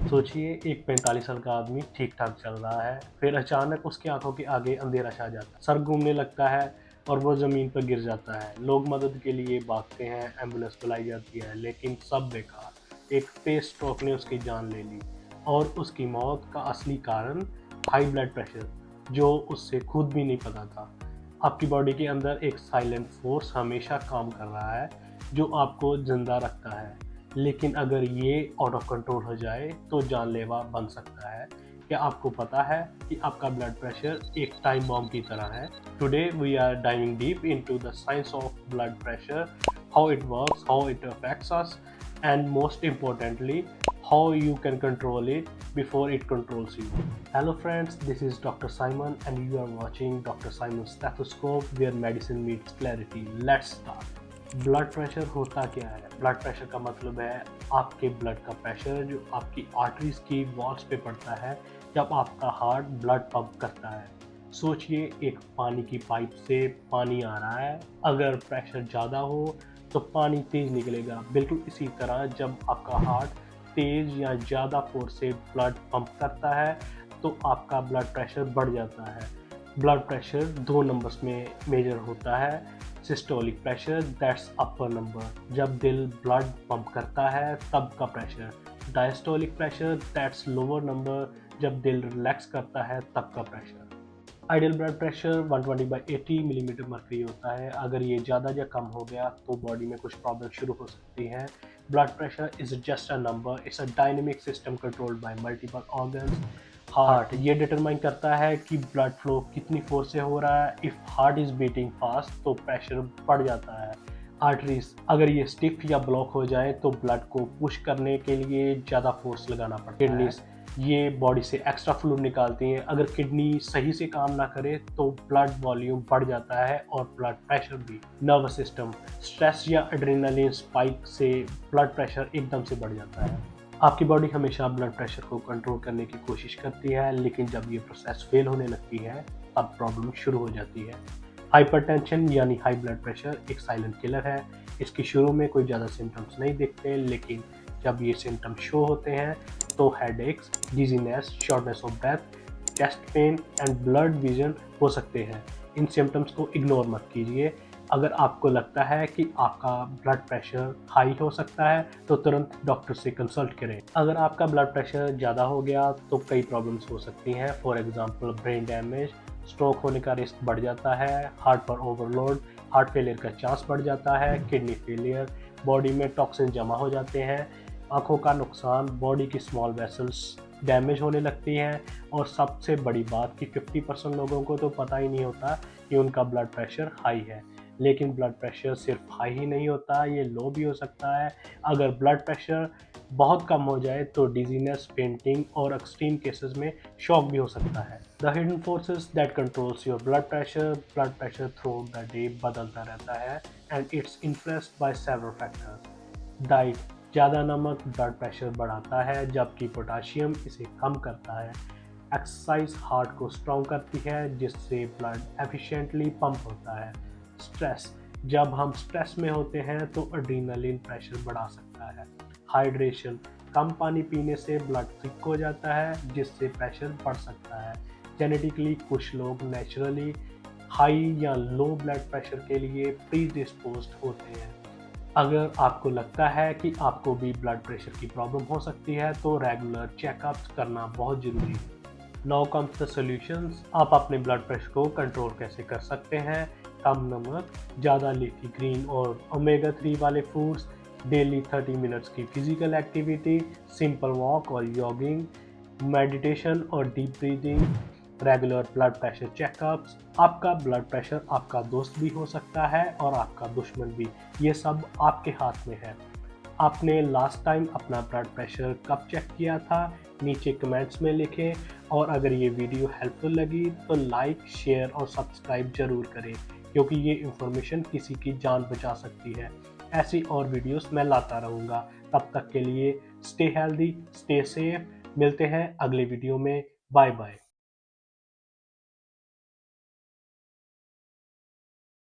सोचिए एक 45 साल का आदमी ठीक ठाक चल रहा है, फिर अचानक उसकी आंखों के आगे अंधेरा छा जाता है, सर घूमने लगता है और वो जमीन पर गिर जाता है। लोग मदद के लिए भागते हैं, एम्बुलेंस बुलाई जाती है, लेकिन सब बेकार। एक तेज स्ट्रोक ने उसकी जान ले ली और उसकी मौत का असली कारण हाई ब्लड प्रेशर, जो उससे खुद भी नहीं पता था। आपकी बॉडी के अंदर एक साइलेंट फोर्स हमेशा काम कर रहा है जो आपको जिंदा रखता है, लेकिन अगर ये आउट ऑफ कंट्रोल हो जाए तो जानलेवा बन सकता है। क्या आपको पता है कि आपका ब्लड प्रेशर एक टाइम बॉम्ब की तरह है? Today we are diving deep into the science of blood pressure, how it works, how it affects us, and most importantly how you can control it before it controls you. Hello friends, this is Dr. Simon and you are watching Dr. Simon's Stethoscope where medicine meets clarity. Let's start. Blood pressure होता क्या है? Blood pressure का मतलब है आपके blood का pressure जो आपकी आर्टरीज की वॉल्स पे पड़ता है जब आपका हार्ट ब्लड पंप करता है। सोचिए एक पानी की पाइप से पानी आ रहा है, अगर प्रेशर ज़्यादा हो तो पानी तेज निकलेगा। बिल्कुल इसी तरह जब आपका हार्ट तेज या ज़्यादा फोर्स से ब्लड पंप करता है तो आपका ब्लड प्रेशर बढ़ जाता है। ब्लड प्रेशर दो नंबर्स में मेजर होता है। Systolic pressure, that's upper number, जब दिल ब्लड पंप करता है तब का pressure. Diastolic pressure, that's lower number, जब दिल रिलैक्स करता है तब का pressure. Ideal blood pressure 120/80 millimetre mercury होता है। अगर ये ज़्यादा या कम हो गया तो बॉडी में कुछ प्रॉब्लम शुरू हो सकती हैं। Blood pressure is just a number, it's a dynamic system controlled by multiple organs. Heart ये डिटरमाइन करता है कि ब्लड फ्लो कितनी फोर्स से हो रहा है। If heart is beating fast तो प्रेशर बढ़ जाता है। आर्टरीज अगर ये स्टिफ या ब्लॉक हो जाए तो ब्लड को पुश करने के लिए ज़्यादा फोर्स लगाना पड़ता है। किडनीज ये बॉडी से एक्स्ट्रा फ्लूइड निकालती हैं। अगर किडनी सही से काम ना करे तो ब्लड वॉल्यूम बढ़ जाता है और ब्लड प्रेशर भी। नर्वस सिस्टम, स्ट्रेस या एड्रेनालिन स्पाइक से ब्लड प्रेशर एकदम से बढ़ जाता है। आपकी बॉडी हमेशा ब्लड प्रेशर को कंट्रोल करने की कोशिश करती है, लेकिन जब ये प्रोसेस फेल होने लगती है तब प्रॉब्लम शुरू हो जाती है। हाइपरटेंशन यानी हाई ब्लड प्रेशर एक साइलेंट किलर है। इसके शुरू में कोई ज़्यादा सिम्टम्स नहीं दिखते, लेकिन जब ये सिम्टम्स शो होते हैं तो headaches, dizziness, shortness of breath, chest pain and blurred vision हो सकते हैं। इन सिम्टम्स को इग्नोर मत कीजिए। अगर आपको लगता है कि आपका ब्लड प्रेशर हाई हो सकता है तो तुरंत डॉक्टर से कंसल्ट करें। अगर आपका ब्लड प्रेशर ज़्यादा हो गया तो कई प्रॉब्लम्स हो सकती हैं। For example brain damage, stroke होने का रिस्क बढ़ जाता है, हार्ट पर ओवरलोड, हार्ट फेलियर का चांस बढ़ जाता है, किडनी फेलियर, बॉडी में टॉक्सिन जमा हो जाते हैं, आंखों का नुकसान, बॉडी की स्मॉल वेसल्स डैमेज होने लगती हैं और सबसे बड़ी बात कि 50% लोगों को तो पता ही नहीं होता कि उनका ब्लड प्रेशर हाई है। लेकिन ब्लड प्रेशर सिर्फ हाई ही नहीं होता, ये लो भी हो सकता है। अगर ब्लड प्रेशर बहुत कम हो जाए तो डिजीनेस, फेंटिंग और एक्सट्रीम केसेस में शॉक भी हो सकता है। The hidden forces that controls your blood pressure through the day बदलता रहता है and it's influenced by several factors. Diet, ज़्यादा नमक ब्लड प्रेशर बढ़ाता है जबकि पोटाशियम इसे कम करता है। एक्सरसाइज हार्ट को स्ट्रॉन्ग करती है जिससे ब्लड एफिशिएंटली पंप होता है। स्ट्रेस, जब हम स्ट्रेस में होते हैं तो एड्रेनालिन प्रेशर बढ़ा सकता है। हाइड्रेशन, कम पानी पीने से ब्लड थिक हो जाता है जिससे प्रेशर बढ़ सकता है। जेनेटिकली कुछ लोग नेचुरली हाई या लो ब्लड प्रेशर के लिए प्रीडिस्पोज्ड होते हैं। अगर आपको लगता है कि आपको भी ब्लड प्रेशर की प्रॉब्लम हो सकती है तो रेगुलर चेकअप्स करना बहुत ज़रूरी है। Now comes the solutions. आप अपने ब्लड प्रेशर को कंट्रोल कैसे कर सकते हैं? कम नमक, ज़्यादा लीफी ग्रीन और ओमेगा 3 वाले फूड्स, डेली 30 मिनट्स की फिजिकल एक्टिविटी, सिंपल वॉक और जॉगिंग, मेडिटेशन और deep breathing, regular blood pressure checkups. आपका ब्लड प्रेशर आपका दोस्त भी हो सकता है और आपका दुश्मन भी, ये सब आपके हाथ में है। आपने लास्ट टाइम अपना ब्लड प्रेशर कब चेक किया था? नीचे कमेंट्स में लिखें और अगर ये वीडियो हेल्पफुल लगी तो लाइक, शेयर और सब्सक्राइब ज़रूर करें क्योंकि ये इन्फॉर्मेशन किसी की जान बचा सकती है। ऐसी और वीडियोस मैं लाता रहूँगा। तब तक के लिए स्टे हेल्दी, स्टे सेफ। मिलते हैं अगले वीडियो में। Bye bye.